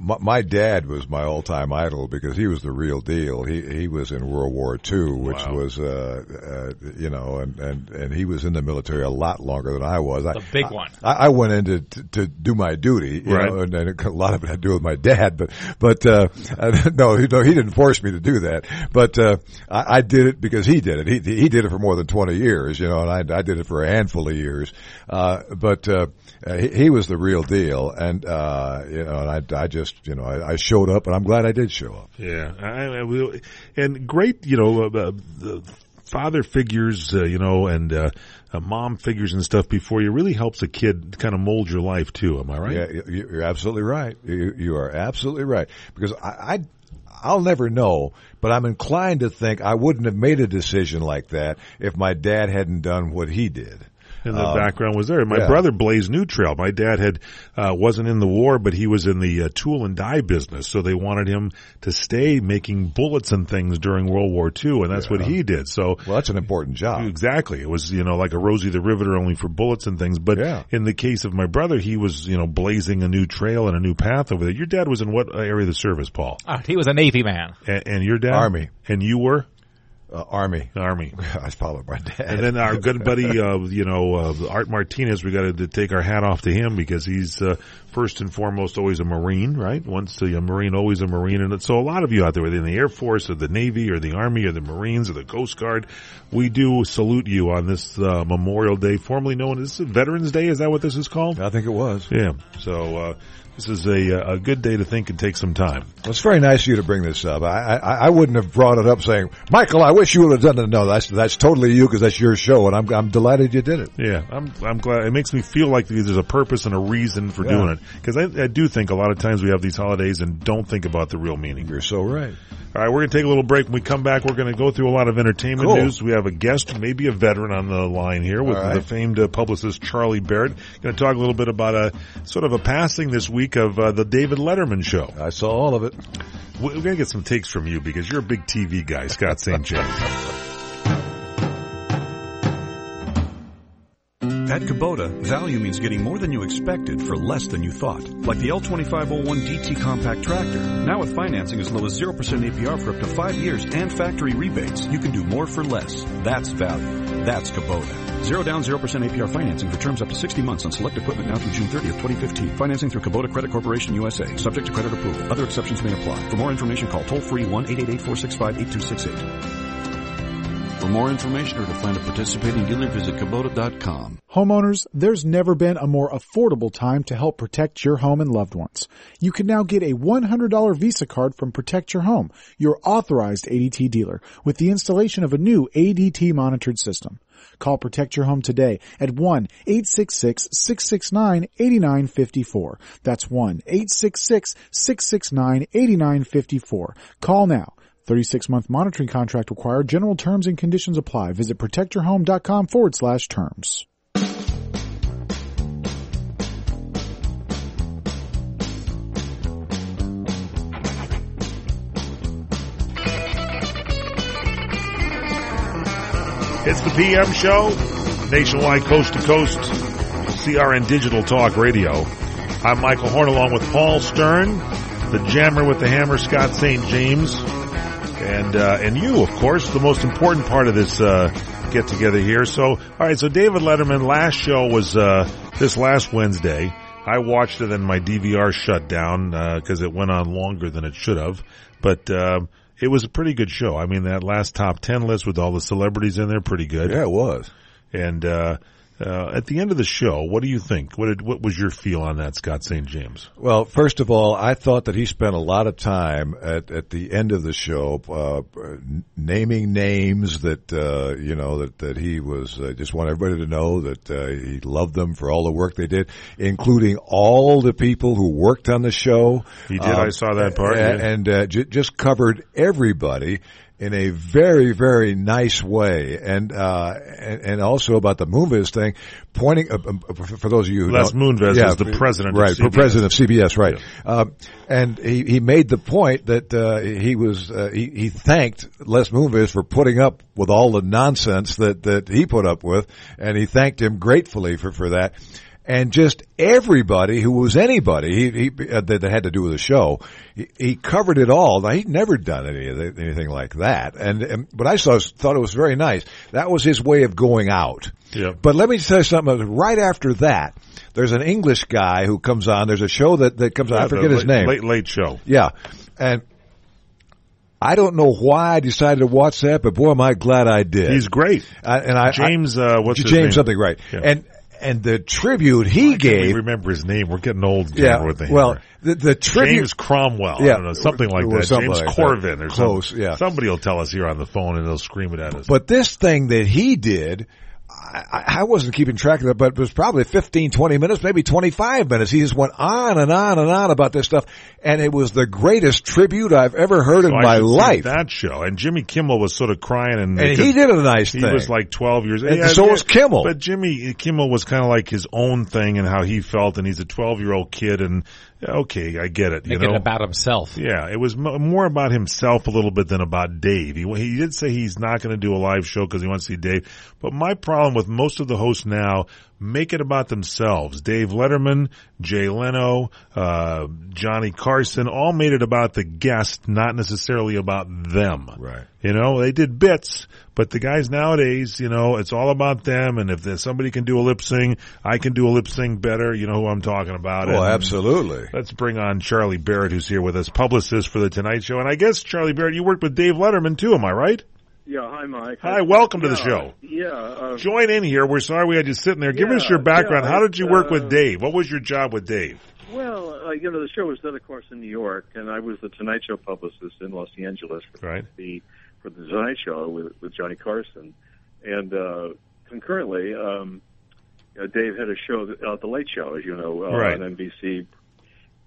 my dad was my all-time idol because he was the real deal. He was in World War II, which was, and he was in the military a lot longer than I was. The big one. I went in to do my duty, you know, and a lot of it had to do with my dad, but no, he didn't force me to do that. But I did it because he did it. He did it for more than 20 years, you know, and I did it for a handful of years. But he was the real deal, and and I showed up, and I'm glad I did show up. Yeah, and great, the father figures, and mom figures and stuff before you really helps a kid kind of mold your life too. Am I right? Yeah, you're absolutely right. You are absolutely right, because I'll never know, but I'm inclined to think I wouldn't have made a decision like that if my dad hadn't done what he did. And the background was there. My brother blazed new trail. My dad wasn't in the war, but he was in the tool and die business. So they wanted him to stay making bullets and things during World War II, and that's what he did. So, well, that's an important job. Exactly. It was, like a Rosie the Riveter only for bullets and things. But in the case of my brother, he was, blazing a new trail and a new path over there. Your dad was in what area of the service, Paul? He was a Navy man. And your dad? Army. And you were? Army. I followed my dad. And then our good buddy, Art Martinez, we got to take our hat off to him because he's first and foremost always a Marine, right? Once a Marine, always a Marine. And so a lot of you out there, whether in the Air Force or the Navy or the Army or the Marines or the Coast Guard, we do salute you on this Memorial Day, formerly known as Veterans Day. Is that what this is called? I think it was. Yeah. So this is a good day to think and take some time. Well, it's very nice of you to bring this up. I wouldn't have brought it up saying, Michael, I wish you would have done it. No, that's totally you because that's your show, and I'm delighted you did it. Yeah, I'm glad. It makes me feel like there's a purpose and a reason for doing it, because I do think a lot of times we have these holidays and don't think about the real meaning. You're so right. All right, we're going to take a little break. When we come back, we're going to go through a lot of entertainment news. We have a guest, maybe a veteran on the line here with the famed publicist Charlie Barrett. Going to talk a little bit about a sort of a passing this week of the David Letterman show. I saw all of it. We're going to get some takes from you because you're a big TV guy, Scott St. James. At Kubota, value means getting more than you expected for less than you thought. Like the L2501 DT compact tractor. Now with financing as low as 0% APR for up to 5 years and factory rebates, you can do more for less. That's value. That's Kubota. 0 down, 0% APR financing for terms up to 60 months on select equipment now through June 30th, 2015. Financing through Kubota Credit Corporation USA. Subject to credit approval. Other exceptions may apply. For more information, call toll-free 1-888-465-8268. For more information or to find a participating dealer, visit Kubota.com. Homeowners, there's never been a more affordable time to help protect your home and loved ones. You can now get a $100 Visa card from Protect Your Home, your authorized ADT dealer, with the installation of a new ADT monitored system. Call Protect Your Home today at 1-866-669-8954. That's 1-866-669-8954. Call now. 36-month monitoring contract required. General terms and conditions apply. Visit protectyourhome.com/terms. It's the PM show, nationwide, coast to coast, CRN Digital Talk Radio. I'm Michael Horn along with Paul Stern, the jammer with the hammer, Scott St. James. And you, of course, the most important part of this get together here. So, all right. So David Letterman, last show was this last Wednesday. I watched it and my DVR shut down because it went on longer than it should have. But it was a pretty good show. I mean, that last top 10 list with all the celebrities in there, pretty good. Yeah, it was. And at the end of the show, what do you think? What was your feel on that, Scott St. James? Well, first of all, I thought that he spent a lot of time at the end of the show naming names that that he was just want everybody to know that he loved them for all the work they did, including all the people who worked on the show. He did. I saw that part. And just covered everybody in a very, very nice way, and also about the Moonves thing, pointing for those of you who Les Moonves is the president, right? Of CBS. President of CBS, right? Yeah. And he made the point that he thanked Les Moonves for putting up with all the nonsense that he put up with, and he thanked him gratefully for that. and just everybody who was anybody that had to do with the show, he covered it all. Now, he'd never done anything like that, but I thought it was very nice. That was his way of going out. Yeah. But let me tell you something. Right after that, there's an English guy who comes on. There's a show that comes on. I forget his name. Late Show. Yeah, and I don't know why I decided to watch that, but boy, am I glad I did. He's great. James, what's his name? James something, right? Yeah. And the tribute he gave. Remember his name? We're getting old. Yeah. With the well, the tribute. James Cromwell. Yeah. I don't know, something like that. James like Corvin that. or close. Something. Yeah. Somebody will tell us here on the phone and they'll scream it at us. But this thing that he did. I wasn't keeping track of that, but it was probably 15, 20 minutes, maybe 25 minutes. He just went on and on and on about this stuff, and it was the greatest tribute I've ever heard in my life. That show, and Jimmy Kimmel was sort of crying, and he did a nice thing. He was like 12 years old. And so was Kimmel. But Jimmy Kimmel was kind of like his own thing and how he felt, and he's a 12-year-old kid, and okay, I get it. Make it about himself. Yeah, it was more about himself a little bit than about Dave. He did say he's not going to do a live show because he wants to see Dave. But my problem with most of the hosts now, make it about themselves. Dave Letterman, Jay Leno, Johnny Carson, all made it about the guest, not necessarily about them. Right. They did bits, but the guys nowadays, it's all about them. And if somebody can do a lip sync, I can do a lip sync better. You know who I'm talking about. Oh, absolutely. Let's bring on Charlie Barrett, who's here with us, publicist for The Tonight Show. And I guess, Charlie Barrett, you worked with Dave Letterman too, am I right? Yeah, hi, Mike. Hi, welcome to the show. Yeah. Join in here. We're sorry we had you sitting there. Give us your background. How did you work with Dave? What was your job with Dave? Well, the show was done, of course, in New York, and I was the Tonight Show publicist in Los Angeles for the Tonight Show with Johnny Carson. And concurrently, Dave had a show, The Late Show, as you know, on NBC,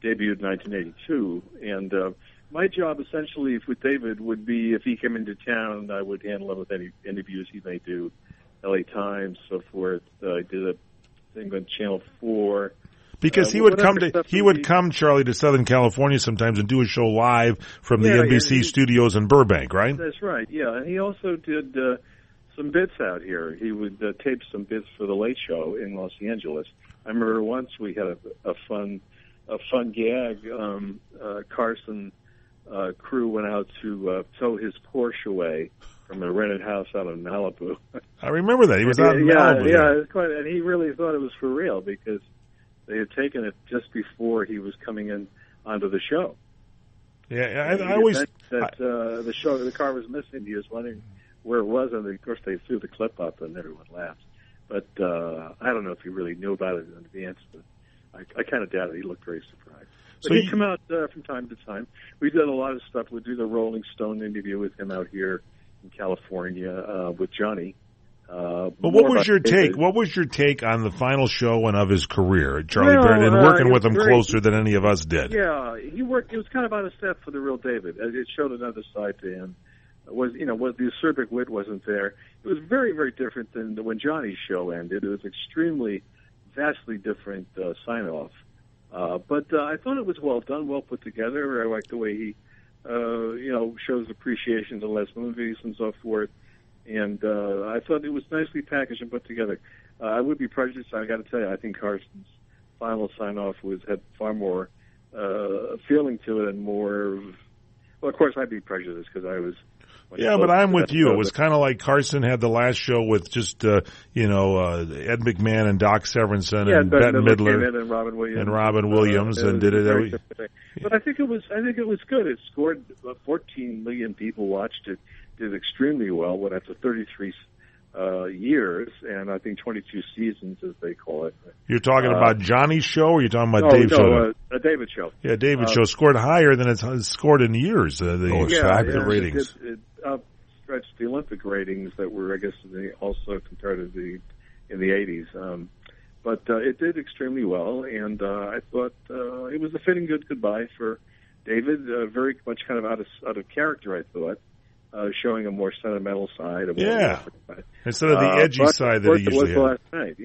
debuted in 1982. And my job, essentially, with David would be if he came into town, I would handle him with any interviews he may do, LA Times, so forth. I did a thing on Channel 4. Because he would come, Charlie, to Southern California sometimes and do a show live from the NBC studios in Burbank, right? That's right, yeah. And he also did some bits out here. He would tape some bits for The Late Show in Los Angeles. I remember once we had a fun gag. Carson crew went out to tow his Porsche away from a rented house out in Malibu. I remember that. He was out in Malibu. Yeah, it was quite, and he really thought it was for real because they had taken it just before he was coming in onto the show. Yeah, I always the car was missing. He was wondering where it was, and of course they threw the clip up, and everyone laughed. But I don't know if he really knew about it in advance, but I kind of doubt it. He looked very surprised. But he'd come out from time to time. We did a lot of stuff. We'd do the Rolling Stone interview with him out here in California with Johnny. But what was your take? What was your take on the final show and of his career, Charlie Barrett, and working with him closer than any of us did? Yeah, he worked. It was kind of out of step for the real David. It showed another side to him. Was the acerbic wit wasn't there. It was very, very different than when Johnny's show ended. It was extremely, vastly different sign-off. But I thought it was well done, well put together. I liked the way he, shows appreciation to Les movies and so forth. And I thought it was nicely packaged and put together. I would be prejudiced. I got to tell you, I think Carson's final sign-off had far more feeling to it and more. Well, of course, I'd be prejudiced because I was. Yeah, but I'm with you. It was kind of like Carson had the last show with just Ed McMahon and Doc Severinsen and Bette Midler and Robin Williams and did it. But I think it was good. It scored 14 million people watched it. Did extremely well. Went after 33 years, and I think 22 seasons, as they call it. You're talking about Johnny's show, or you're talking about Dave's show? David's show. Yeah, David's show scored higher than it's scored in years. The ratings. It outstretched the Olympic ratings that were, I guess, also compared to in the 80s. But it did extremely well, and I thought it was a fitting good goodbye for David. Very much kind of out of character, I thought. Showing a more sentimental side. Instead of the edgy side that he usually had. It was the last night,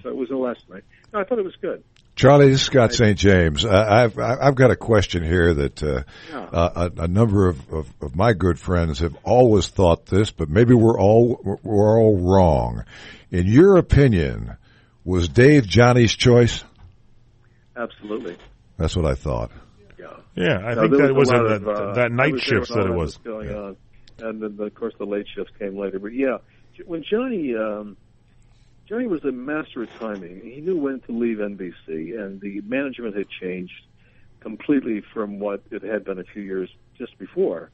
so it was the last night. No, I thought it was good. Charlie, this is Scott St. James. I've got a question here that a number of my good friends have always thought this, but maybe we're all wrong. In your opinion, Was Dave Johnny's choice? Absolutely. That's what I thought. Yeah, I think that was that night shifts that it was. Going on. And then, of course, the late shifts came later. But, yeah, when Johnny was a master of timing. He knew when to leave NBC, and the management had changed completely from what it had been a few years just before.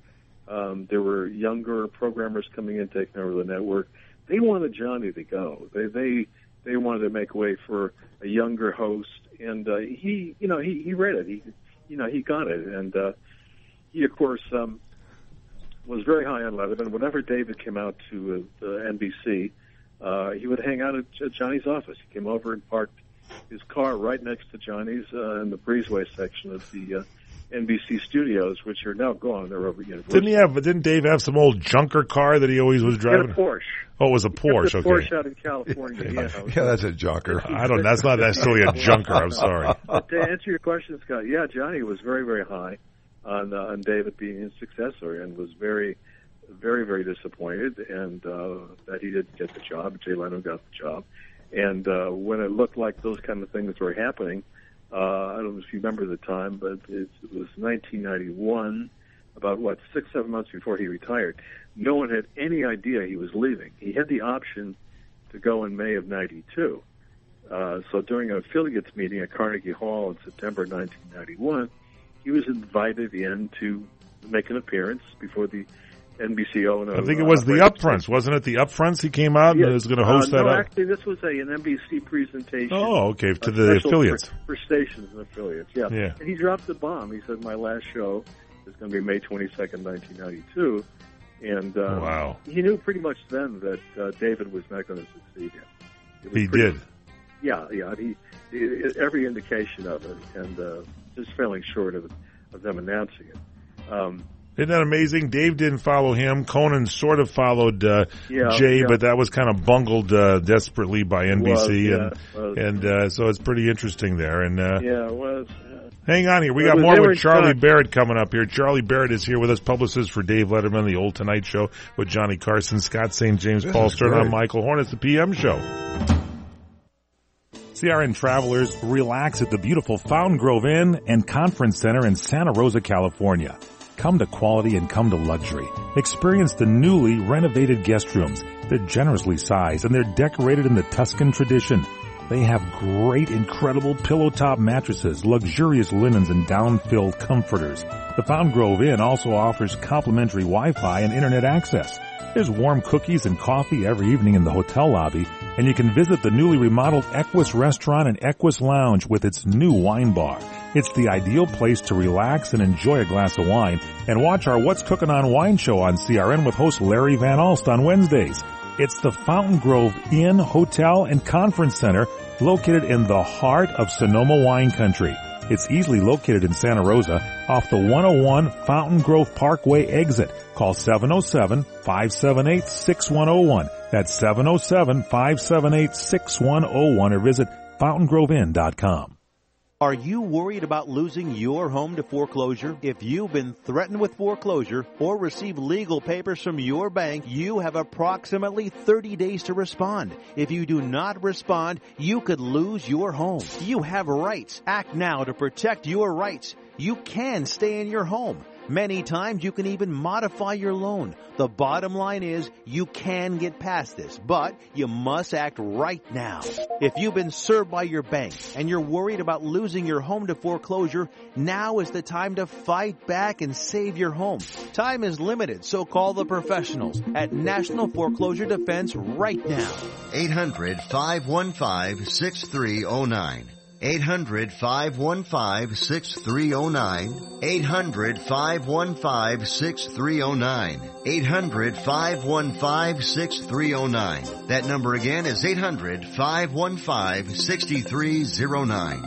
There were younger programmers coming in, taking over the network. They wanted Johnny to go. They wanted to make way for a younger host, and he read it. He got it, and he, of course, was very high on Letterman. Whenever David came out to NBC, he would hang out at Johnny's office. He came over and parked his car right next to Johnny's in the breezeway section of the NBC studios, which are now gone. They're over. Didn't Dave have some old junker car that he always was driving? He had a Porsche. Oh, it was a Porsche. Okay. Porsche out in California. Yeah, that's a junker. That's not necessarily a junker. I'm sorry. But to answer your question, Scott, yeah, Johnny was very, very high on David being his successor, and was very, very, very disappointed, and that he didn't get the job. Jay Leno got the job, and when it looked like those kind of things were happening, I don't know if you remember the time, but it was 1991, about 6-7 months before he retired. No one had any idea he was leaving. He had the option to go in May of '92. So during an affiliates meeting at Carnegie Hall in September 1991, he was invited in to make an appearance before the NBC owner. I think it was the Upfronts, wasn't it? The Upfronts he came out and was going to host that no, up? Actually, this was an NBC presentation. Oh, okay, to the affiliates. For stations and affiliates, yeah. And he dropped the bomb. He said, my last show is going to be May 22nd, 1992. And wow. He knew pretty much then that David was not going to succeed him. He did. Yeah. Every indication of it, and just falling short of them announcing it. Isn't that amazing? Dave didn't follow him. Conan sort of followed Jay, but that was kind of bungled desperately by NBC, and so it's pretty interesting there. And it was. Hang on here. We got more with Charlie Barrett coming up here. Charlie Barrett is here with us, publicist for Dave Letterman, the Old Tonight Show with Johnny Carson, Scott St. James, Paul Stern. I'm Michael Horn. It's the PM Show. CRN travelers, relax at the beautiful Fountain Grove Inn and Conference Center in Santa Rosa, California. Come to quality and come to luxury. Experience the newly renovated guest rooms. They're generously sized and they're decorated in the Tuscan tradition. They have great, incredible pillow-top mattresses, luxurious linens, and down-filled comforters. The Fountain Grove Inn also offers complimentary Wi-Fi and internet access. There's warm cookies and coffee every evening in the hotel lobby, and you can visit the newly remodeled Equus Restaurant and Equus Lounge with its new wine bar. It's the ideal place to relax and enjoy a glass of wine and watch our What's Cooking on Wine show on CRN with host Larry Van Alst on Wednesdays. It's the Fountain Grove Inn, Hotel, and Conference Center located in the heart of Sonoma wine country. It's easily located in Santa Rosa off the 101 Fountain Grove Parkway exit. Call 707-578-6101. That's 707-578-6101 or visit fountaingroveinn.com. Are you worried about losing your home to foreclosure? If you've been threatened with foreclosure or received legal papers from your bank, you have approximately 30 days to respond. If you do not respond, you could lose your home. You have rights. Act now to protect your rights. You can stay in your home. Many times you can even modify your loan. The bottom line is you can get past this, but you must act right now. If you've been served by your bank and you're worried about losing your home to foreclosure, now is the time to fight back and save your home. Time is limited, so call the professionals at National Foreclosure Defense right now. 800-515-6309. 800-515-6309. 800-515-6309. 800-515-6309. That number again is 800-515-6309.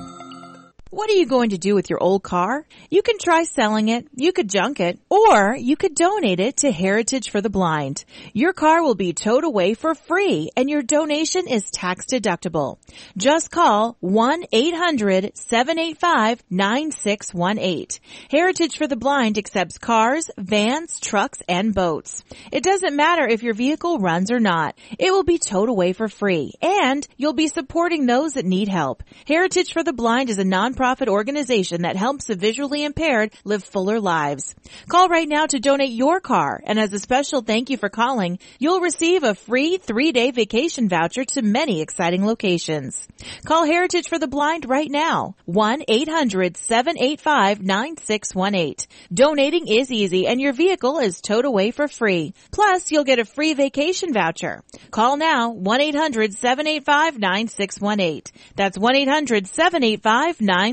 What are you going to do with your old car? You can try selling it, you could junk it, or you could donate it to Heritage for the Blind. Your car will be towed away for free and your donation is tax deductible. Just call 1-800-785-9618. Heritage for the Blind accepts cars, vans, trucks, and boats. It doesn't matter if your vehicle runs or not. It will be towed away for free and you'll be supporting those that need help. Heritage for the Blind is a nonprofit organization that helps the visually impaired live fuller lives. Call right now to donate your car, and as a special thank you for calling, you'll receive a free 3-day vacation voucher to many exciting locations. Call Heritage for the Blind right now, 1-800-785-9618. Donating is easy and your vehicle is towed away for free. Plus, you'll get a free vacation voucher. Call now, 1-800-785-9618. That's 1-800-785-9618.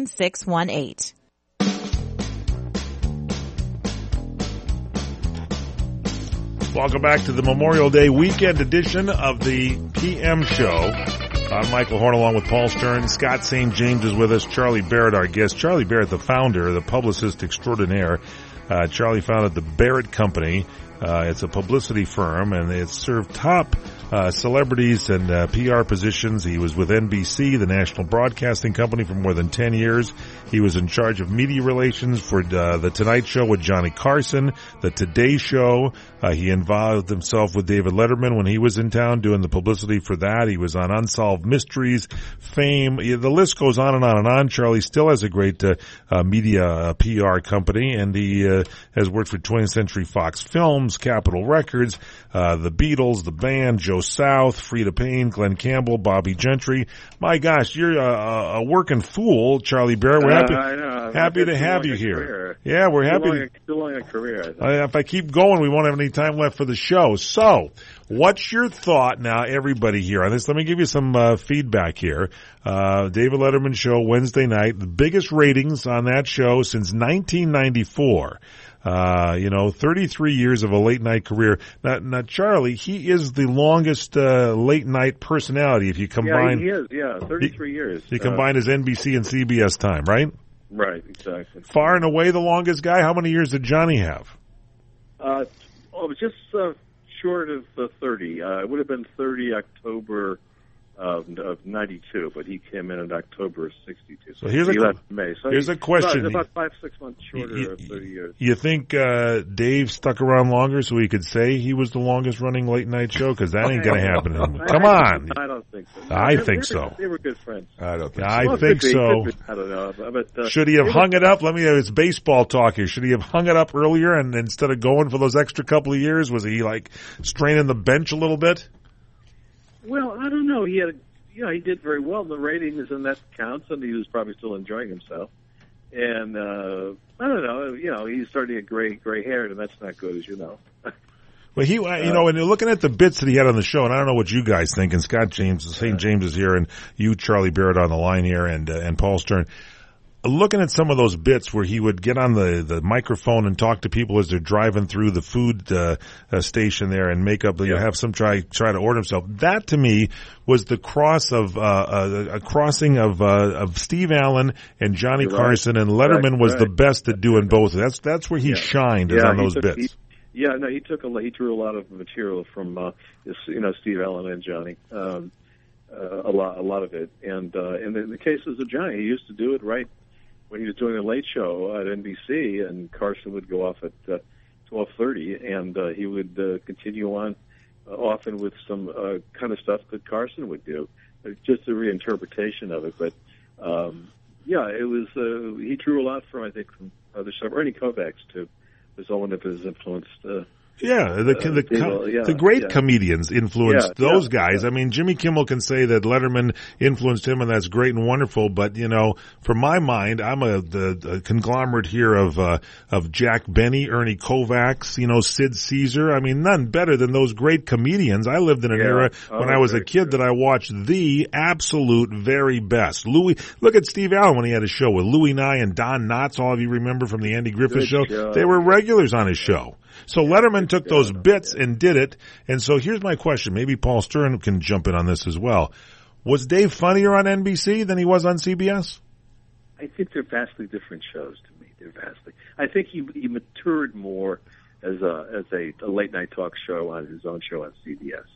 Welcome back to the Memorial Day weekend edition of the PM Show. I'm Michael Horn along with Paul Stern. Scott St. James is with us. Charlie Barrett, our guest. Charlie Barrett, the founder, the publicist extraordinaire. Charlie founded the Barrett Company. It's a publicity firm, and it's served top celebrities and PR positions. He was with NBC, the national broadcasting company, for more than 10 years. He was in charge of media relations for The Tonight Show with Johnny Carson, The Today Show. He involved himself with David Letterman when he was in town doing the publicity for that. He was on Unsolved Mysteries, Fame. The list goes on and on and on. Charlie still has a great media PR company, and he has worked for 20th Century Fox Films, Capitol Records, the Beatles, the band, Joe South, Freda Payne, Glenn Campbell, Bobby Gentry. My gosh, you're a working fool, Charlie Barrett. We're happy to have you here. Career. Yeah, we're happy. Too long a career. If I keep going, we won't have any time left for the show. So, what's your thought now, everybody here on this? Let me give you some feedback here. David Letterman show Wednesday night, the biggest ratings on that show since 1994. 33 years of a late night career. Now, Charlie, he is the longest late night personality if you combine. Yeah, he is, 33 years. You combine his NBC and CBS time, right? Right, exactly. Far and away the longest guy. How many years did Johnny have? Just short of 30. It would have been 30 October of 92, but he came in October of 62. So here's May. So here's a question. About 5-6 months shorter of 30 years. You think Dave stuck around longer so he could say he was the longest running late night show? Because that ain't going to happen. Come on. I don't think so. I think so. They were good friends. I don't think so. I think so. I don't know. But, should he have hung it up? It's baseball talk here. Should he have hung it up earlier and instead of going for those extra couple of years? Was he like straining the bench a little bit? Well, I don't know. He he did very well in the ratings, and that counts, and he was probably still enjoying himself. And I don't know. He's starting to get gray haired, and that's not good, as you know. Well, and you're looking at the bits that he had on the show, and I don't know what you guys think. And Scott St. James is here, and you, Charlie Barrett, on the line here, and Paul Stern. Looking at some of those bits where he would get on the microphone and talk to people as they're driving through the food station there and make up, have some try to order himself. That to me was the a crossing of Steve Allen and Johnny Carson, and Letterman was the best at doing both. That's where he shined, is on those bits. He drew a lot of material from Steve Allen and Johnny. A lot of it, and in the cases of Johnny, he used to do it right when he was doing a late show at NBC, and Carson would go off at 12:30, and he would continue on often with some kind of stuff that Carson would do, just a reinterpretation of it. But it was he drew a lot from other stuff. Ernie Kovacs too was one of his influenced. The great comedians influenced those guys. I mean, Jimmy Kimmel can say that Letterman influenced him, and that's great and wonderful. But for my mind, I'm the conglomerate here of Jack Benny, Ernie Kovacs, Sid Caesar. I mean, none better than those great comedians. I lived in an era when I was a kid that I watched the absolute very best. Look at Steve Allen when he had a show with Louis Nye and Don Knotts. All of you remember from the Andy Griffith show. They were regulars on his show. So Letterman took those bits and did it. And so here's my question. Maybe Paul Stern can jump in on this as well. Was Dave funnier on NBC than he was on CBS? I think they're vastly different shows to me. I think he matured more as a late night talk show on his own show on CBS.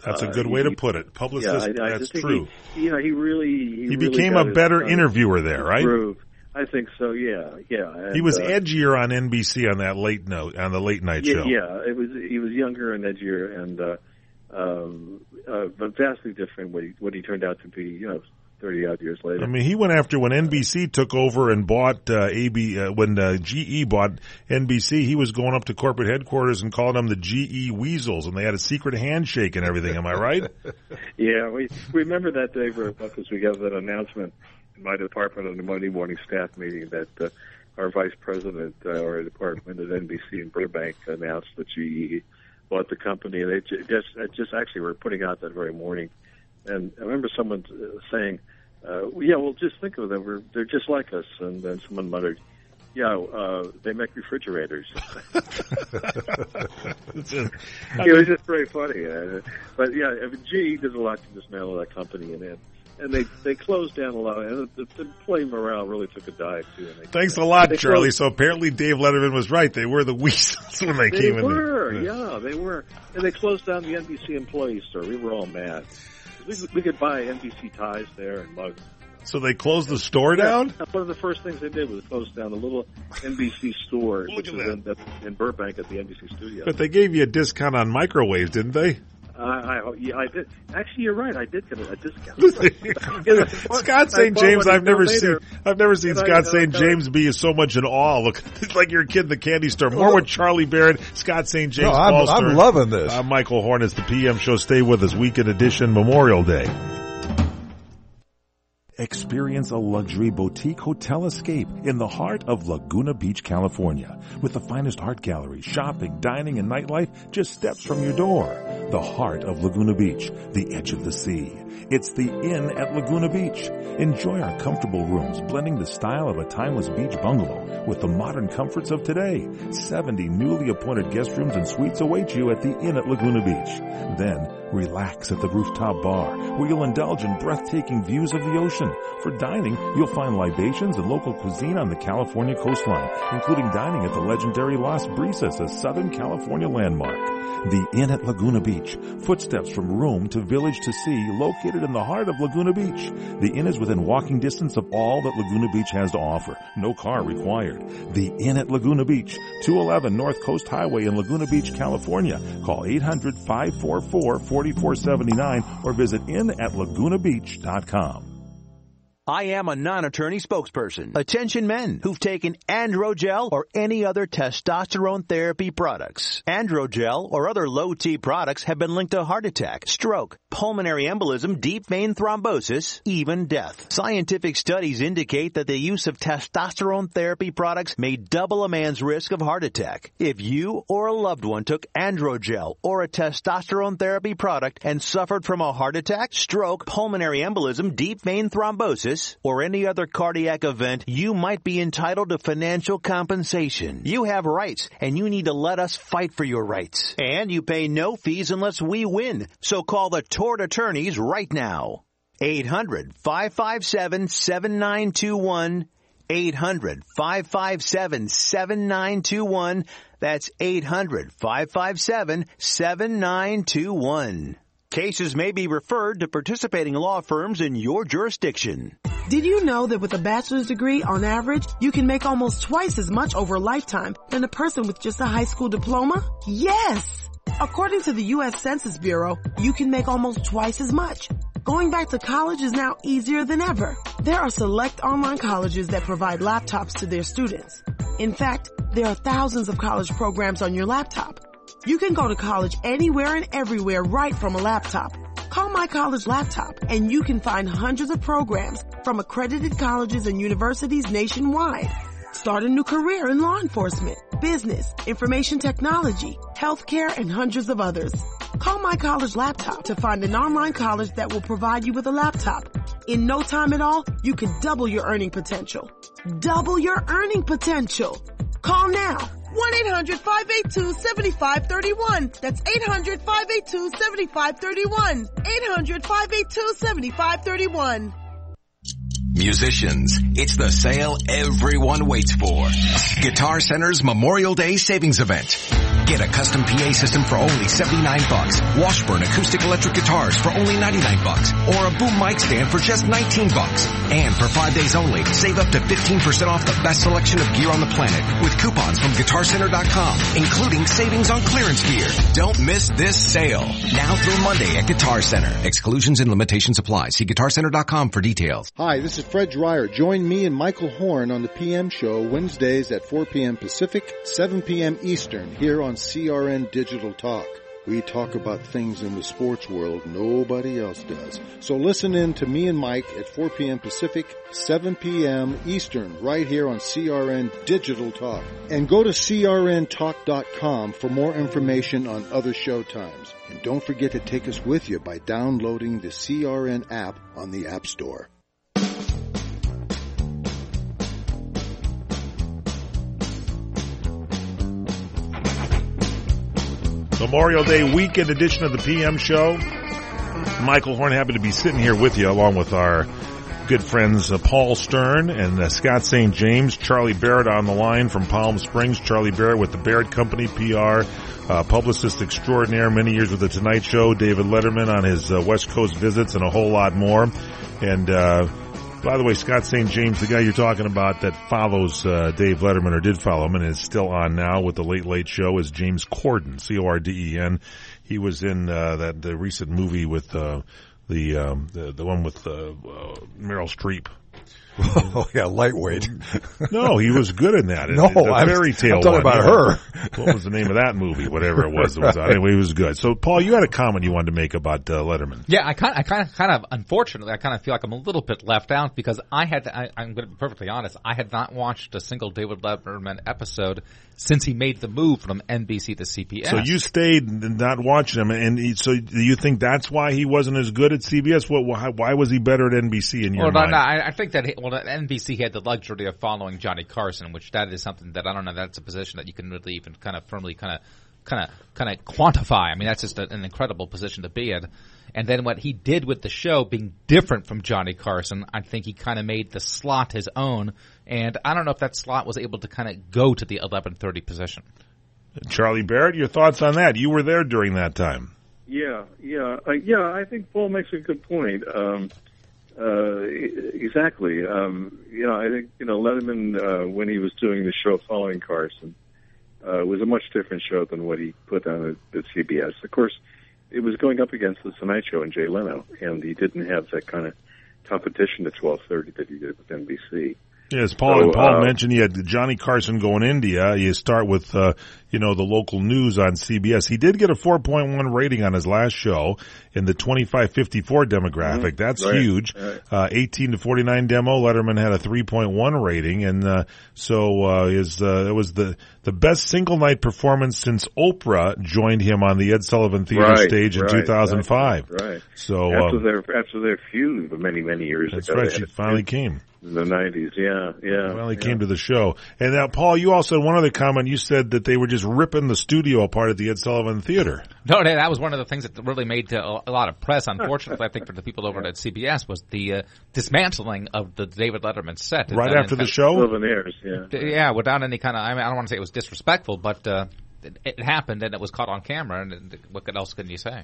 That's a good way to put it. Publicist, that's true. He really became a better interviewer there, right? Groove. I think so. Yeah. And, he was edgier on NBC on the late night show. Yeah, he was younger and edgier, and but vastly different what he turned out to be. 30-odd years later. I mean, he went after when NBC took over and bought when GE bought NBC, he was going up to corporate headquarters and calling them the GE Weasels, and they had a secret handshake and everything. Am I right? Yeah, we remember that day because we got that announcement in my department on the Monday morning staff meeting that our vice president or department at NBC in Burbank announced that GE bought the company, and they just actually were putting out that very morning. And I remember someone saying, well, just think of them. They're just like us. And then someone muttered, they make refrigerators. It was just very funny. But, GE did a lot to dismantle that company. And they closed down a lot. And the employee morale really took a dive, too. Thanks a lot, Charlie. So apparently Dave Letterman was right. They were the Weasels when they came in. They were, they were. And they closed down the NBC employee store. We were all mad. We could buy NBC ties there and mugs. So they closed the store down? One of the first things they did was close down the little NBC store, which was in Burbank at the NBC studio. But they gave you a discount on microwaves, didn't they? I did. Actually, you're right. I did get a discount. Scott St. James, I've never seen Scott St. James be so much in awe. Look, it's like you're a kid in the candy store. More with Charlie Barrett, Scott St. James. No, I'm loving this. I'm Michael Horn. It's the PM show. Stay with us. Weekend edition, Memorial Day. Experience a luxury boutique hotel escape in the heart of Laguna Beach, California. With the finest art gallery, shopping, dining, and nightlife just steps from your door. The heart of Laguna Beach, the edge of the sea. It's the Inn at Laguna Beach. Enjoy our comfortable rooms, blending the style of a timeless beach bungalow with the modern comforts of today. 70 newly appointed guest rooms and suites await you at the Inn at Laguna Beach. Then, relax at the rooftop bar, where you'll indulge in breathtaking views of the ocean. For dining, you'll find libations and local cuisine on the California coastline, including dining at the legendary Las Brisas, a Southern California landmark. The Inn at Laguna Beach, footsteps from room to village to sea, located in the heart of Laguna Beach. The Inn is within walking distance of all that Laguna Beach has to offer. No car required. The Inn at Laguna Beach, 211 North Coast Highway in Laguna Beach, California. Call 800-544-4479 or visit inatlagunabeach.com. I am a non-attorney spokesperson. Attention men who've taken Androgel or any other testosterone therapy products. Androgel or other low-T products have been linked to heart attack, stroke, pulmonary embolism, deep vein thrombosis, even death. Scientific studies indicate that the use of testosterone therapy products may double a man's risk of heart attack. If you or a loved one took Androgel or a testosterone therapy product and suffered from a heart attack, stroke, pulmonary embolism, deep vein thrombosis, or any other cardiac event, you might be entitled to financial compensation. You have rights, and you need to let us fight for your rights. And you pay no fees unless we win. So call the tort attorneys right now. 800-557-7921. 800-557-7921. That's 800-557-7921. Cases may be referred to participating law firms in your jurisdiction. Did you know that with a bachelor's degree, on average, you can make almost twice as much over a lifetime than a person with just a high school diploma? Yes! According to the U.S. Census Bureau, you can make almost twice as much. Going back to college is now easier than ever. There are select online colleges that provide laptops to their students. In fact, there are thousands of college programs on your laptop. You can go to college anywhere and everywhere right from a laptop. Call My College Laptop and you can find hundreds of programs from accredited colleges and universities nationwide. Start a new career in law enforcement, business, information technology, healthcare, and hundreds of others. Call My College Laptop to find an online college that will provide you with a laptop. In no time at all, you can double your earning potential. Double your earning potential. Call now. 1-800-582-7531. That's 800-582-7531. 800-582-7531. Musicians, it's the sale everyone waits for. Guitar Center's Memorial Day Savings Event. Get a custom PA system for only $79. Washburn acoustic electric guitars for only $99. Or a boom mic stand for just $19. And for 5 days only, save up to 15% off the best selection of gear on the planet with coupons from GuitarCenter.com, including savings on clearance gear. Don't miss this sale. Now through Monday at Guitar Center. Exclusions and limitations apply. See GuitarCenter.com for details. Hi, this is Fred Dreyer. Join me and Michael Horn on the PM Show Wednesdays at 4 p.m. Pacific, 7 p.m. Eastern here on CRN Digital Talk. We talk about things in the sports world nobody else does. So listen in to me and Mike at 4 p.m. Pacific, 7 p.m. Eastern, right here on CRN Digital Talk. And go to crntalk.com for more information on other show times. And don't forget to take us with you by downloading the CRN app on the App Store. Memorial Day weekend edition of the PM Show. Michael Horn, happy to be sitting here with you along with our good friends Paul Stern and Scott St. James. Charlie Barrett on the line from Palm Springs. Charlie Barrett with the Barrett Company, PR, publicist extraordinaire, many years with The Tonight Show. David Letterman on his West Coast visits and a whole lot more. And by the way, Scott St. James, the guy you're talking about that follows Dave Letterman, or did follow him and is still on now with the Late Late Show, is James Corden, C-O-R-D-E-N. He was in the recent movie with the one with Meryl Streep. Oh yeah, Lightweight. No, he was good in that. No, the fairy tale. I'm talking about her. What was the name of that movie? Whatever it was. Anyway, he was good. So, Paul, you had a comment you wanted to make about Letterman. Yeah, I kind of, unfortunately, I kind of feel like I'm a little bit left out because I'm going to be perfectly honest. I had not watched a single David Letterman episode since he made the move from NBC to CBS. So you stayed not watching him, and so do you think that's why he wasn't as good at CBS? Why was he better at NBC in your mind? No, I think that at NBC he had the luxury of following Johnny Carson, which that is something that I don't know. That's a position that you can really even kind of firmly kind of quantify. I mean, that's just an incredible position to be in. And then what he did with the show being different from Johnny Carson, I think he kind of made the slot his own. And I don't know if that slot was able to kind of go to the 11:30 position. Charlie Barrett, your thoughts on that? You were there during that time. Yeah. I think Paul makes a good point. Exactly. I think Letterman when he was doing the show following Carson was a much different show than what he put on at CBS. Of course, it was going up against the Tonight Show and Jay Leno, and he didn't have that kind of competition at 12:30 that he did with NBC. Yes, Paul mentioned you had Johnny Carson going India. You start with, the local news on CBS. He did get a 4.1 rating on his last show in the 25-54 demographic. Mm-hmm. That's right. Huge. Right. 18 to 49 demo. Letterman had a 3.1 rating. And, it was the best single night performance since Oprah joined him on the Ed Sullivan Theater stage in 2005. Right. So, after their feud for many, many years that's ago. That's right. She finally came. In the 90s, yeah. Finally came to the show. And now, Paul, you also had one other comment. You said that they were just ripping the studio apart at the Ed Sullivan Theater. No, that was one of the things that really made a lot of press. Unfortunately, I think for the people over at CBS was the dismantling of the David Letterman set. Right after the show? Souvenirs, yeah, without any kind of, I don't want to say it was disrespectful, but it happened and it was caught on camera. And what else can you say?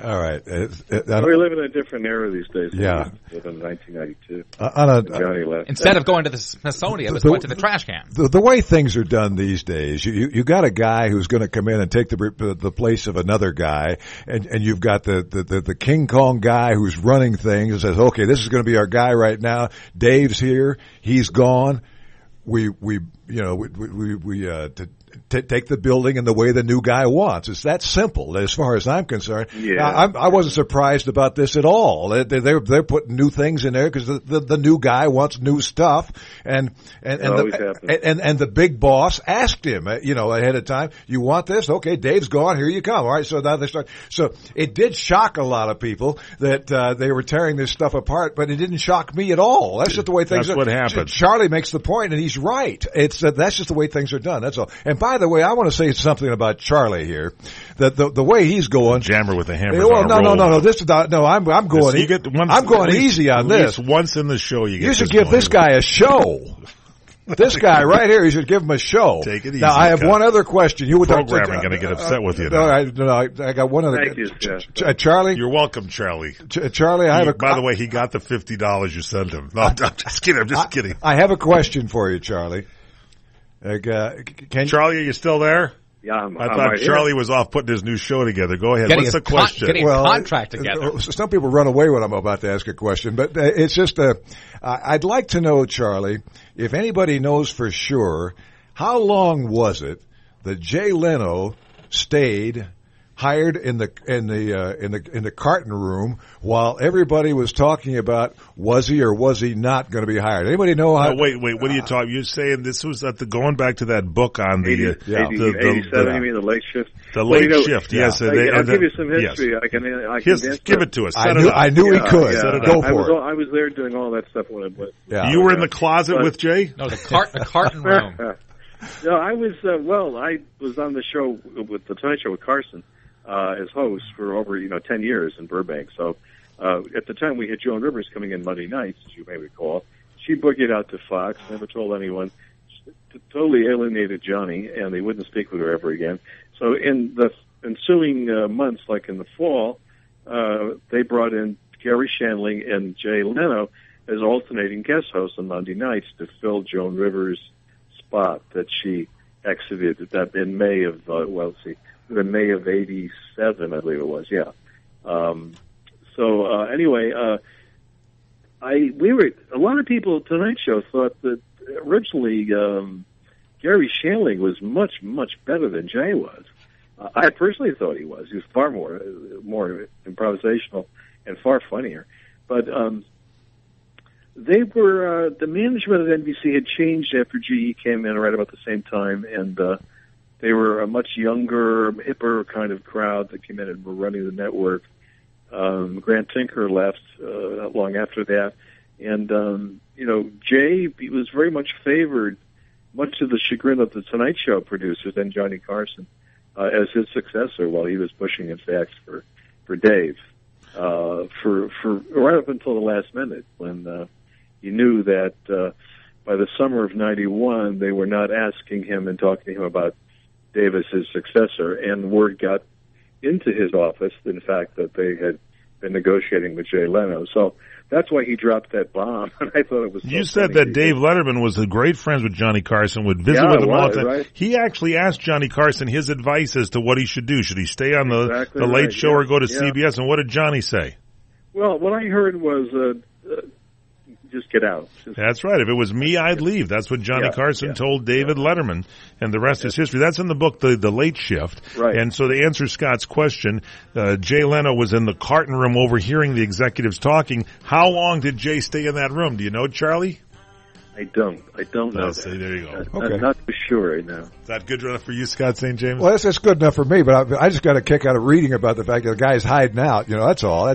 All right. We live in a different era these days. Yeah. In 1992. Johnny left. Instead of going to the Smithsonian, it went to the trash can. The way things are done these days, you got a guy who's going to come in and take the place of another guy, and you've got the King Kong guy who's running things and says, okay, this is going to be our guy right now. Dave's here. He's gone. We take the building in the way the new guy wants. It's that simple, as far as I'm concerned. Yeah. I wasn't surprised about this at all. They're putting new things in there because the new guy wants new stuff, and the big boss asked him, ahead of time, you want this? Okay, Dave's gone. Here you come. All right, so now they start. So it did shock a lot of people that they were tearing this stuff apart, but it didn't shock me at all. That's just the way things are. That's what happened. Charlie makes the point, and he's right. It's that's just the way things are done. That's all. And by the way, I want to say something about Charlie here. That the way he's going, Jammer with the hammer. Well, no. This is not. No, I'm going. I'm going easy on this. At least once in the show, you should give this guy a show. This guy right here, you should give him a show. Take it easy. Now, I have one other question. You programming going to get upset with you. No, I got one other. Thank you, Charlie. You're welcome, Charlie. Charlie, by the way, he got the $50 you sent him. No, I'm just kidding. I'm just kidding. I have a question for you, Charlie. Charlie, are you still there? Yeah, I thought Charlie was off putting his new show together. Go ahead. What's the question? Getting a contract together. Some people run away when I'm about to ask a question, but it's just I'd like to know, Charlie, if anybody knows for sure, how long was it that Jay Leno stayed hired in the carton room while everybody was talking about was he or was he not going to be hired? Anybody know how? Wait. What are you talking? You're saying this was going back to that book on the 87? You mean the late shift? The late shift. Yes. I'll give you some history. Yes. I can give it to us. I knew he could. Go for it. I was there doing all that stuff when I went. Yeah. You were in the closet with Jay? No, the carton room. No, I was. I was on the show with the Tonight Show with Carson. As host for over 10 years in Burbank. So at the time we had Joan Rivers coming in Monday nights, as you may recall. She booked it out to Fox, never told anyone. She totally alienated Johnny, and they wouldn't speak with her ever again. So in the ensuing months, like in the fall, they brought in Gary Shandling and Jay Leno as alternating guest hosts on Monday nights to fill Joan Rivers' spot that she exited in May of in May of '87, I believe it was. Yeah. Anyway, a lot of people at Tonight Show thought that originally Gary Shandling was much better than Jay was. I personally thought he was. He was far more improvisational and far funnier. But they were the management of NBC had changed after GE came in right about the same time, and they were a much younger, hipper kind of crowd that came in and were running the network. Grant Tinker left not long after that. And, Jay was very much favored, much to the chagrin of the Tonight Show producers and Johnny Carson, as his successor while he was pushing, in fact, for Dave, for right up until the last minute when he knew that by the summer of '91 they were not asking him and talking to him about Dave as his successor, and word got into his office, in fact, that they had been negotiating with Jay Leno. So that's why he dropped that bomb, and I thought it was so You said that Dave Letterman was great friends with Johnny Carson, would visit with him all the time. Right? He actually asked Johnny Carson his advice as to what he should do. Should he stay on the Late Show or go to CBS? And what did Johnny say? Well, what I heard was just get out. That's right. If it was me, I'd leave. That's what Johnny Carson told David Letterman, and the rest is history. That's in the book, The Late Shift. Right. And so to answer Scott's question, Jay Leno was in the carton room overhearing the executives talking. How long did Jay stay in that room? Do you know, Charlie? I don't know. See, there you go. Okay. Not for sure right now. Is that good enough for you, Scott St. James? Well, that's good enough for me, but I just got a kick out of reading about the fact that the guy's hiding out. That's all.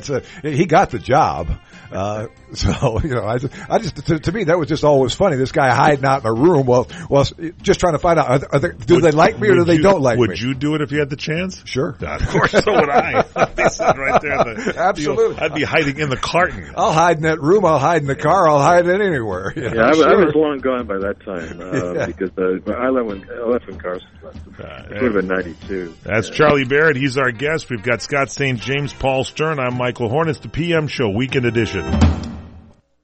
He got the job. To me, that was just always funny. This guy hiding out in a room while just trying to find out, do they like me or do they don't like me? Would you do it if you had the chance? Sure. Of course, so would I. I'd be sitting right there. Absolutely. I'd be hiding in the carton. I'll hide in that room. I'll hide in the car. I'll hide it anywhere. I was long gone by that time because I left when Carson left. It would have been '92. That's Charlie Barrett. He's our guest. We've got Scott St. James, Paul Stern. I'm Michael Horn. It's the PM Show, Weekend Edition.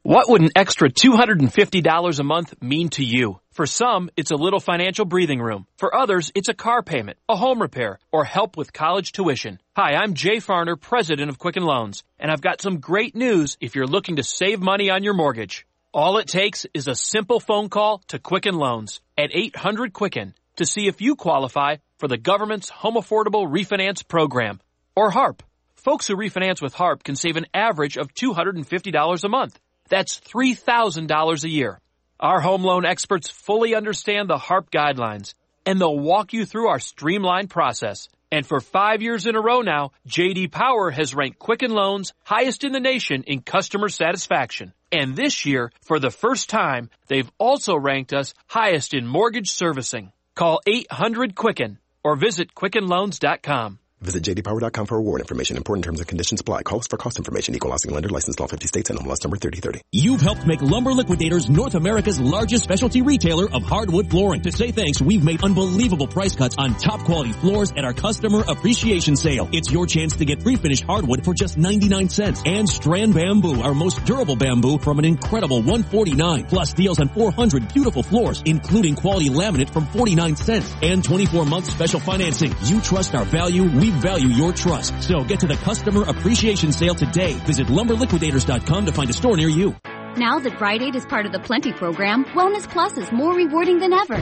What would an extra $250 a month mean to you? For some, it's a little financial breathing room. For others, it's a car payment, a home repair, or help with college tuition. Hi, I'm Jay Farner, president of Quicken Loans, and I've got some great news if you're looking to save money on your mortgage. All it takes is a simple phone call to Quicken Loans at 800-QUICKEN to see if you qualify for the government's Home Affordable Refinance Program, or HARP. Folks who refinance with HARP can save an average of $250 a month. That's $3,000 a year. Our home loan experts fully understand the HARP guidelines, and they'll walk you through our streamlined process. And for 5 years in a row now, J.D. Power has ranked Quicken Loans highest in the nation in customer satisfaction. And this year, for the first time, they've also ranked us highest in mortgage servicing. Call 800-QUICKEN or visit QuickenLoans.com. Visit jdpower.com for award information. Important terms and conditions apply. Call us for cost information. Equal housing lender. Licensed all 50 states and MLS number 3030. You've helped make Lumber Liquidators North America's largest specialty retailer of hardwood flooring. To say thanks, we've made unbelievable price cuts on top quality floors at our customer appreciation sale. It's your chance to get pre-finished hardwood for just 99 cents. And Strand Bamboo, our most durable bamboo, from an incredible $149. Plus deals on 400 beautiful floors, including quality laminate from 49 cents. And 24-month special financing. You trust our value. We value your trust. So get to the customer appreciation sale today. Visit lumberliquidators.com to find a store near you. Now that Rite Aid is part of the Plenty program, Wellness Plus is more rewarding than ever.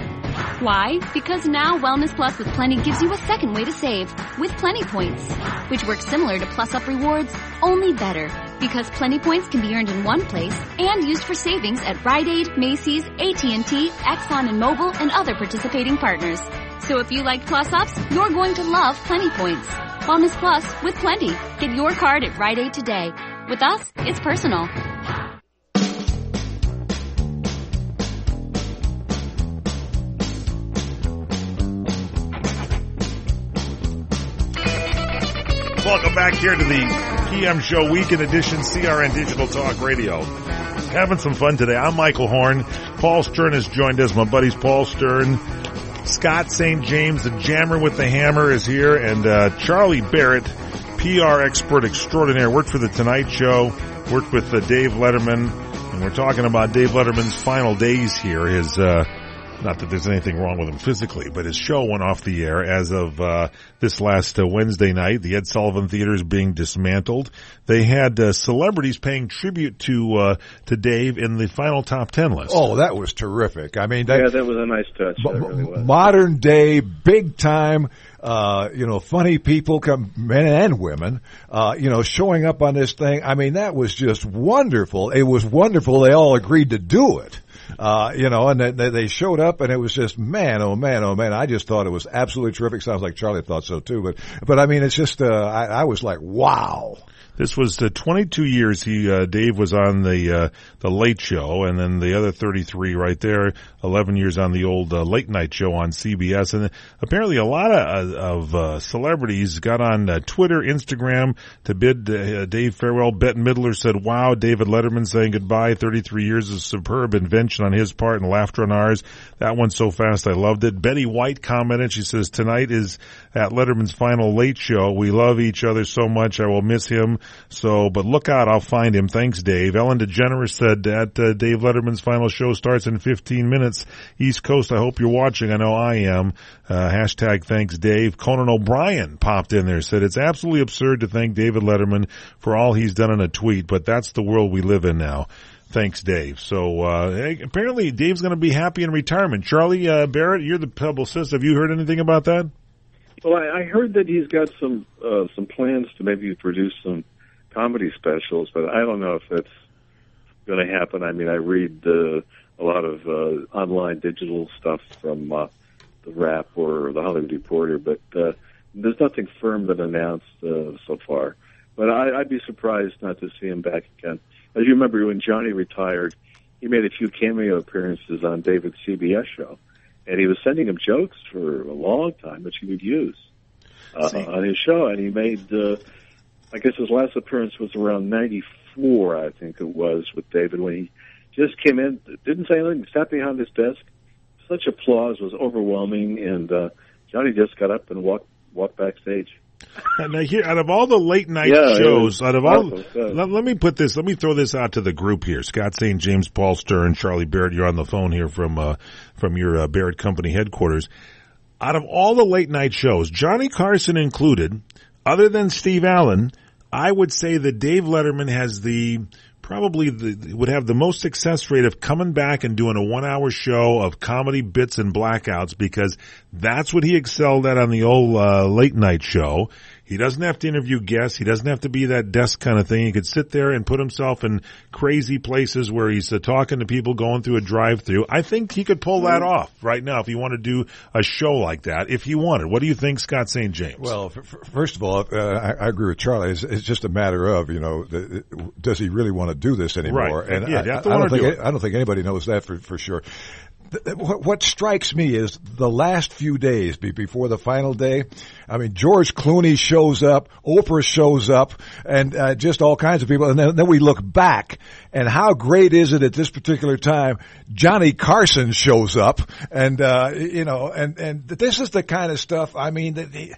Why? Because now Wellness Plus with Plenty gives you a second way to save with Plenty Points, which works similar to Plus Up Rewards, only better. Because Plenty Points can be earned in one place and used for savings at Rite Aid, Macy's, AT&T, Exxon and Mobil, and other participating partners. So if you like Plus Ups, you're going to love Plenty Points. Wellness Plus with Plenty. Get your card at Rite Aid today. With us, it's personal. Welcome back here to the PM Show Weekend Edition, CRN Digital Talk Radio. Having some fun today. I'm Michael Horn. Paul Stern has joined us. My buddies Paul Stern, Scott St. James, the Jammer with the Hammer is here, and Charlie Barrett, PR expert extraordinaire, worked for The Tonight Show, worked with Dave Letterman, and we're talking about Dave Letterman's final days here. His not that there's anything wrong with him physically, but his show went off the air as of this last Wednesday night. The Ed Sullivan Theater is being dismantled. They had celebrities paying tribute to Dave in the final top 10 list. Oh, that was terrific. I mean, that was a nice touch. That really was. Modern day, big time, funny people, men and women, showing up on this thing. I mean, that was just wonderful. It was wonderful. They all agreed to do it. And they showed up, and it was just, man, oh man, oh man. I just thought it was absolutely terrific. Sounds like Charlie thought so too, but I mean, it's just, I was like, wow. This was 22 years Dave was on the Late Show, and then the other 33 right there, 11 years on the old Late Night Show on CBS. And apparently a lot of celebrities got on Twitter, Instagram to bid Dave farewell. Bette Midler said, wow, David Letterman saying goodbye. 33 years is a superb invention on his part and laughter on ours. That went so fast, I loved it. Betty White commented, she says, tonight is at Letterman's final Late Show. We love each other so much. I will miss him. So, but look out, I'll find him. Thanks, Dave. Ellen DeGeneres said that Dave Letterman's final show starts in 15 minutes. East Coast, I hope you're watching. I know I am. Hashtag thanks, Dave. Conan O'Brien popped in there, said it's absolutely absurd to thank David Letterman for all he's done in a tweet, but that's the world we live in now. Thanks, Dave. So, apparently Dave's going to be happy in retirement. Charlie Barrett, you're the publicist. Have you heard anything about that? Well, I heard that he's got some plans to maybe produce some comedy specials, but I don't know if that's going to happen. I mean, I read a lot of online digital stuff from the Wrap or the Hollywood Reporter, but there's nothing firm been announced so far. But I'd be surprised not to see him back again. As you remember, when Johnny retired, he made a few cameo appearances on David's CBS show, and he was sending him jokes for a long time, which he would use on his show. And he made, I guess his last appearance was around 94, I think it was, with David, when he just came in, didn't say anything, sat behind his desk. Such applause was overwhelming, and Johnny just got up and walked backstage. Now here, out of all the late night shows, let me throw this out to the group here. Scott St. James, Paul Stern, Charlie Barrett, you're on the phone here from your Barrett Company headquarters. Out of all the late night shows, Johnny Carson included, other than Steve Allen, I would say that Dave Letterman has would have the most success rate of coming back and doing a 1 hour show of comedy bits and blackouts, because that's what he excelled at on the old late night show. He doesn't have to interview guests. He doesn't have to be that desk kind of thing. He could sit there and put himself in crazy places where he's talking to people going through a drive-through. I think he could pull that off right now if he wanted to do a show like that, if he wanted. What do you think, Scott St. James? Well, first of all, I agree with Charlie. It's just a matter of, does he really want to do this anymore? Right. And yeah, I don't think anybody knows that for sure. What strikes me is the last few days before the final day. I mean, George Clooney shows up, Oprah shows up, and just all kinds of people. And then we look back, and how great is it at this particular time? Johnny Carson shows up, and and this is the kind of stuff. I mean,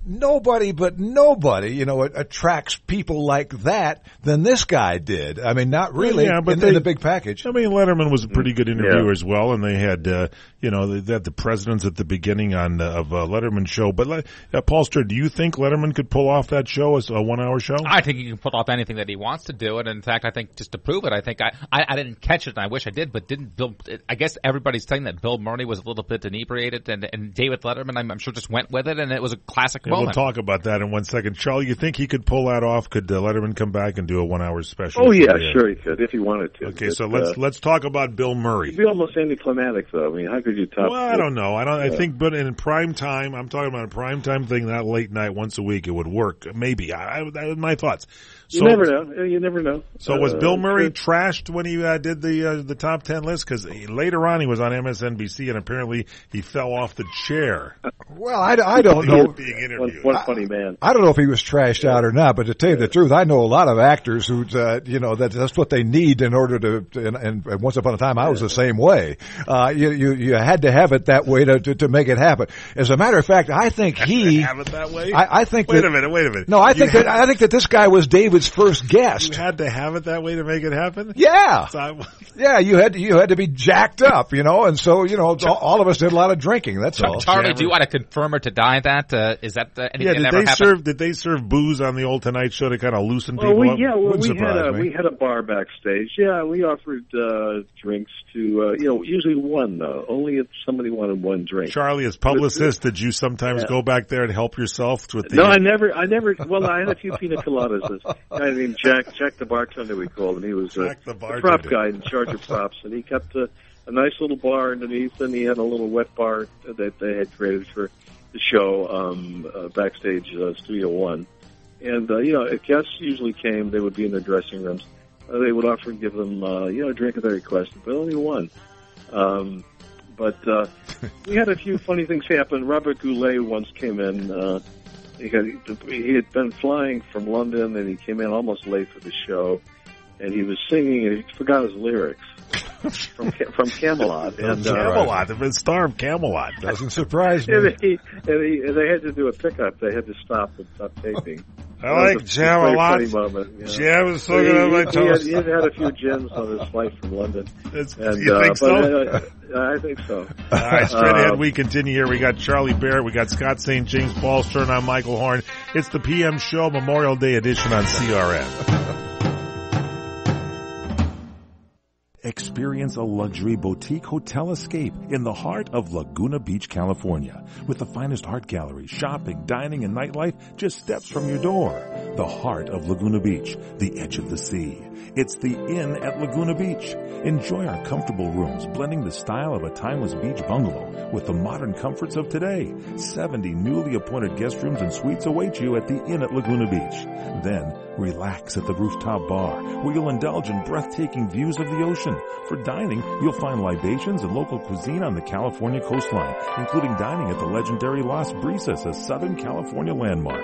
nobody attracts people like that than this guy did. I mean, not really in the big package. I mean, Letterman was a pretty good interviewer as well, and they had, they had the presidents at the beginning of Letterman's show. But Paul Stern, do you think Letterman could pull off that show as a 1 hour show? I think he can pull off anything that he wants to do, and in fact, I think just to prove it, I think I didn't catch it, and I wish I did, but didn't Bill? I guess everybody's saying that Bill Murray was a little bit inebriated, and David Letterman, I'm sure, just went with it, and it was a classic moment. We'll talk about that in 1 second. Charlie, you think he could pull that off? Could Letterman come back and do a 1 hour special? Oh, yeah, sure he could, if he wanted to. Okay, so let's talk about Bill Murray. It'd be almost anticlimactic, though. I mean, how could you top? Well, I don't know. I think, but in prime time, I'm talking about a prime time thing, not late night, once a week, it would work. Maybe. My thoughts. You never know. You never know. So was Bill Murray trashed when he did the top 10 list? Because later on he was on MSNBC and apparently he fell off the chair. Well, I don't know. Being interviewed. What a funny man. I don't know if he was trashed out or not, but to tell you the truth, I know a lot of actors who, that's what they need in order to. And once upon a time, I was the same way. You had to have it that way to make it happen. As a matter of fact, I think he have it that way. I think. Wait a minute. No, I think that this guy was David's first guest. You had to have it that way to make it happen? Yeah. Yeah, you had to be jacked up, and so, all of us did a lot of drinking, that's all. Charlie, do you want to confirm or to deny that? Is that anything that ever happened? Did they serve booze on the old Tonight Show to kind of loosen people up? We had a bar backstage. Yeah, we offered drinks to, usually one, though. Only if somebody wanted one drink. Charlie, as publicist, did you sometimes go back there and help yourself with the... No, I never, well, I had a few pina coladas. This guy named Jack the bartender, we called him. He was a prop guy in charge of props, and he kept a nice little bar underneath, and he had a little wet bar that they had created for the show, backstage, Studio One. And, if guests usually came, they would be in their dressing rooms. They would often give them, a drink if they requested, but only one. But we had a few funny things happen. Robert Goulet once came in. He had been flying from London, and he came in almost late for the show, and he was singing, and he forgot his lyrics from Camelot. Camelot, the star of Camelot. Doesn't surprise me. And they had to do a pickup. They had to stop taping. I like Camelot. Yeah, I was looking at my toast. He had a few gins on his flight from London. You think so? I think so. All right, straight ahead we continue here. We got Charlie Barrett, we got Scott St. James, Paul Stern, I'm Michael Horn. It's the PM Show, Memorial Day edition on CRN. Experience a luxury boutique hotel escape in the heart of Laguna Beach, California. With the finest art gallery, shopping, dining, and nightlife just steps from your door. The heart of Laguna Beach, the edge of the sea. It's the Inn at Laguna Beach. Enjoy our comfortable rooms, blending the style of a timeless beach bungalow with the modern comforts of today. 70 newly appointed guest rooms and suites await you at the Inn at Laguna Beach. Then, relax at the rooftop bar, where you'll indulge in breathtaking views of the ocean. For dining, you'll find libations and local cuisine on the California coastline, including dining at the legendary Las Brisas, a Southern California landmark.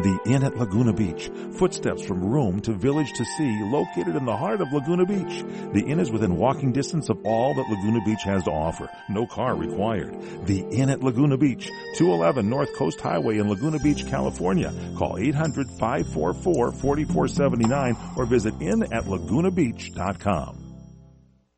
The Inn at Laguna Beach, footsteps from room to village to sea, located in the heart of Laguna Beach. The Inn is within walking distance of all that Laguna Beach has to offer. No car required. The Inn at Laguna Beach, 211 North Coast Highway in Laguna Beach, California. Call 800-544-4479 or visit innatlagunabeach.com.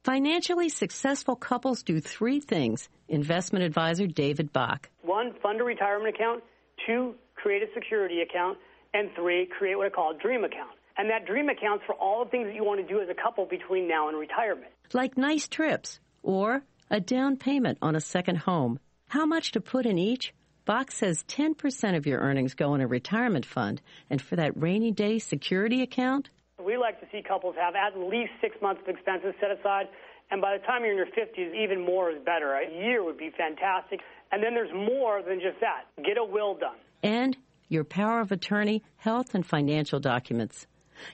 Financially successful couples do three things. Investment advisor David Bach. 1, fund a retirement account. 2, create a security account. And 3, create what I call a dream account. And that dream account's for all the things that you want to do as a couple between now and retirement. Like nice trips or a down payment on a second home. How much to put in each? Box says 10% of your earnings go in a retirement fund, and for that rainy day security account? We like to see couples have at least 6 months of expenses set aside, and by the time you're in your 50s, even more is better. A year would be fantastic. And then there's more than just that. Get a will done. And your power of attorney, health, and financial documents.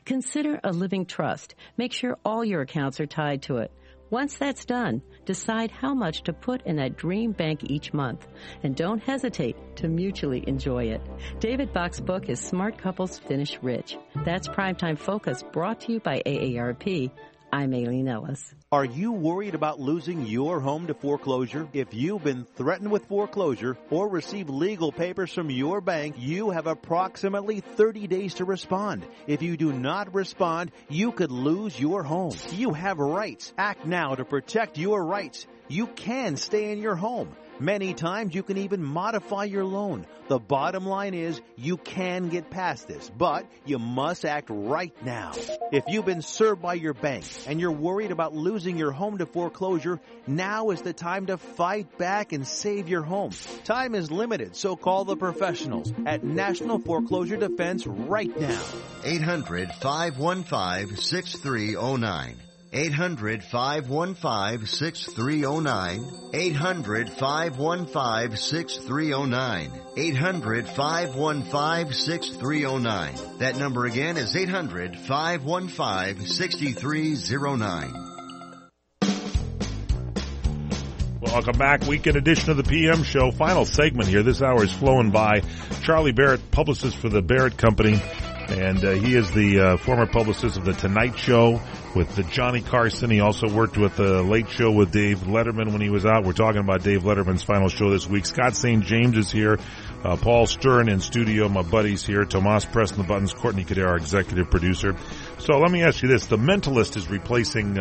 Consider a living trust. Make sure all your accounts are tied to it. Once that's done, decide how much to put in that dream bank each month. And don't hesitate to mutually enjoy it. David Bach's book is Smart Couples Finish Rich. That's Primetime Focus, brought to you by AARP. I'm Aileen Ellis. Are you worried about losing your home to foreclosure? If you've been threatened with foreclosure or received legal papers from your bank, you have approximately 30 days to respond. If you do not respond, you could lose your home. You have rights. Act now to protect your rights. You can stay in your home. Many times you can even modify your loan. The bottom line is you can get past this, but you must act right now. If you've been served by your bank and you're worried about losing your home to foreclosure, now is the time to fight back and save your home. Time is limited, so call the professionals at National Foreclosure Defense right now. 800-515-6309. 800-515-6309. 800-515-6309. 800-515-6309. That number again is 800-515-6309. Welcome back. Weekend edition of the PM Show. Final segment here. This hour is flowing by. Charlie Barrett, publicist for the Barrett Company. And he is the former publicist of The Tonight Show with Johnny Carson. He also worked with The Late Show with Dave Letterman when he was out. We're talking about Dave Letterman's final show this week. Scott St. James is here. Paul Stern in studio. My buddies here. Tomas pressing the buttons. Courtney Kader, our executive producer. So let me ask you this. The Mentalist is replacing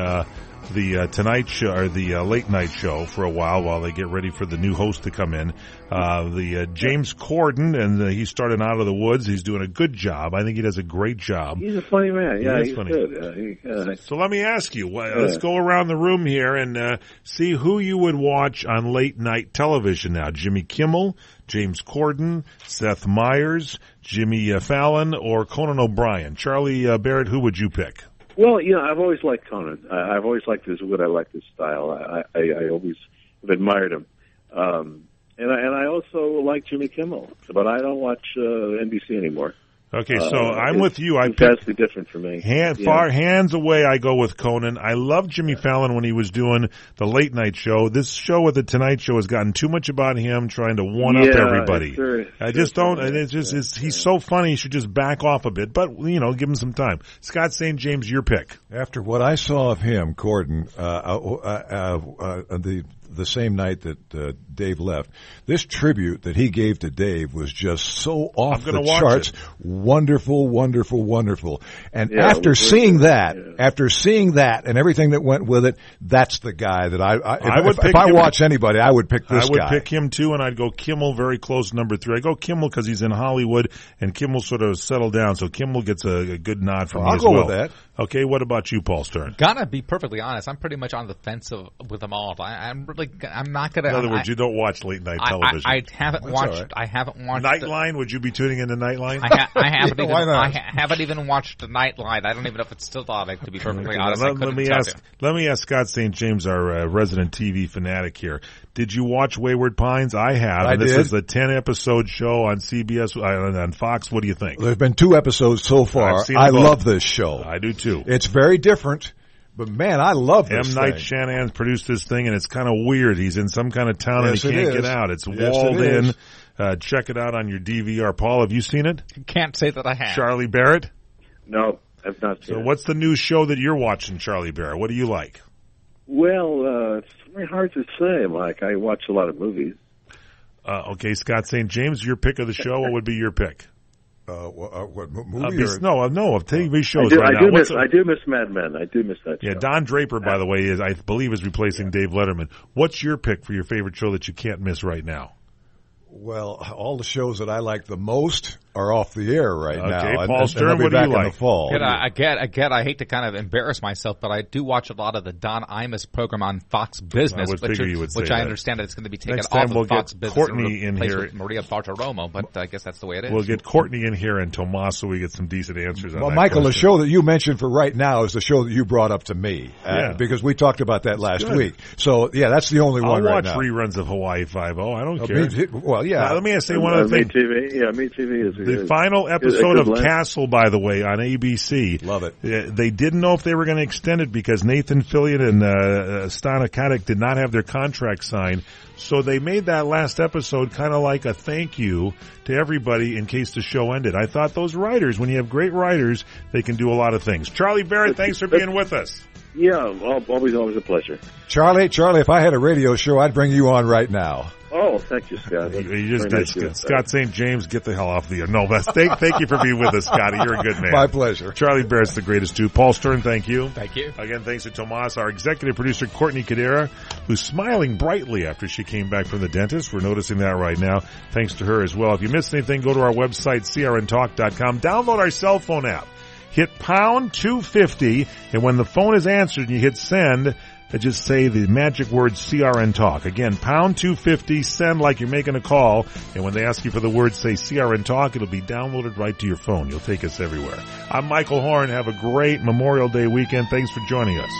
the Tonight Show, or the Late Night Show for a while they get ready for the new host to come in. James Corden, and he started out of the woods. He's doing a good job. I think he does a great job. He's a funny man. Yeah, he's funny. Good. So let me ask you, let's go around the room here and see who you would watch on late night television now. Jimmy Kimmel, James Corden, Seth Meyers, Jimmy Fallon, or Conan O'Brien. Charlie Barrett, who would you pick? Well, I've always liked Conan. I've always liked his wit. I like his style. I always have admired him. And I also like Jimmy Kimmel, but I don't watch NBC anymore. Okay, so I'm with you. It's vastly different for me. Hands away, I go with Conan. I love Jimmy Fallon when he was doing the late night show. This show with the Tonight Show has gotten too much about him trying to one-up everybody. I just don't. And it's just he's so funny. He should just back off a bit. But give him some time. Scott St. James, your pick. After what I saw of him, Corden, the same night that Dave left, this tribute that he gave to Dave was just so off the charts. Wonderful, wonderful, wonderful. And after seeing that and everything that went with it, that's the guy that if I watch anybody, I would pick this guy. I would pick him too, and I'd go Kimmel very close, number 3. I go Kimmel because he's in Hollywood, and Kimmel sort of settled down, so Kimmel gets a good nod from me as well. I'll go with that. Okay, what about you, Paul Stern? Gotta be perfectly honest, I'm pretty much on the fence with them all. I'm not gonna. In other words, you don't watch late night television. I haven't watched. Right. I haven't watched Nightline. Would you be tuning into Nightline? I haven't even watched the Nightline. I don't even know if it's still on. To be perfectly honest, let me ask Scott St. James, our resident TV fanatic here. Did you watch Wayward Pines? I have. This is a 10-episode show on CBS on Fox. What do you think? There's been 2 episodes so far. I love this show. I do too. It's very different. But, man, I love this M. Night Shanahan's produced this thing, and it's kind of weird. He's in some kind of town, and he can't get out. It's walled in. Check it out on your DVR. Paul, have you seen it? Can't say that I have. Charlie Barrett? No, I've not seen it. So what's the new show that you're watching, Charlie Barrett? What do you like? Well, it's very hard to say, Mike. I watch a lot of movies. Okay, Scott St. James, your pick of the show. What would be your pick? What movie? Of TV shows I right now. I do miss Mad Men. I do miss that show. Yeah, Don Draper, by the way, I believe is replacing Dave Letterman. What's your pick for your favorite show that you can't miss right now? Well, all the shows that I like the most are off the air right now. Paul Stern, what do you like? Again, I hate to kind of embarrass myself, but I do watch a lot of the Don Imus program on Fox Business, which I understand that it's going to be taken off of Fox Business. Courtney in here, with Maria Bartiromo, but I guess that's the way it is. We'll get Courtney in here and Tomas so we get some decent answers on that. Michael, question. the show that you mentioned for right now is the show that you brought up to me because we talked about that last week. So that's the only one right now. I'll watch reruns of Hawaii 5-0. I don't care. Well, yeah. Now, let me say one other thing. Me TV is the final episode of Castle, by the way, on ABC. Love it. They didn't know if they were going to extend it because Nathan Fillion and Stana Katic did not have their contract signed. So they made that last episode kind of like a thank you to everybody in case the show ended. I thought those writers, when you have great writers, they can do a lot of things. Charlie Barrett, thanks for being with us. Yeah, always a pleasure. Charlie, if I had a radio show, I'd bring you on right now. Oh, thank you, Scott. You just did. Scott St. James, get the hell off the air. No, thank you for being with us, Scotty. You're a good man. My pleasure. Charlie Barrett's the greatest too. Paul Stern, thank you. Thank you. Again, thanks to Tomas, our executive producer, Courtney Cadera, who's smiling brightly after she came back from the dentist. We're noticing that right now. Thanks to her as well. If you missed anything, go to our website, crntalk.com. Download our cell phone app. Hit pound 250, and when the phone is answered and you hit send, just say the magic word CRN Talk. Again, pound 250, send like you're making a call, and when they ask you for the word, say CRN Talk, it'll be downloaded right to your phone. You'll take us everywhere. I'm Michael Horn. Have a great Memorial Day weekend. Thanks for joining us.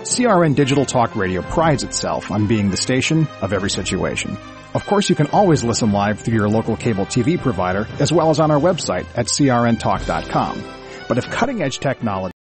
CRN Digital Talk Radio prides itself on being the station of every situation. Of course, you can always listen live through your local cable TV provider, as well as on our website at crntalk.com. But if cutting-edge technology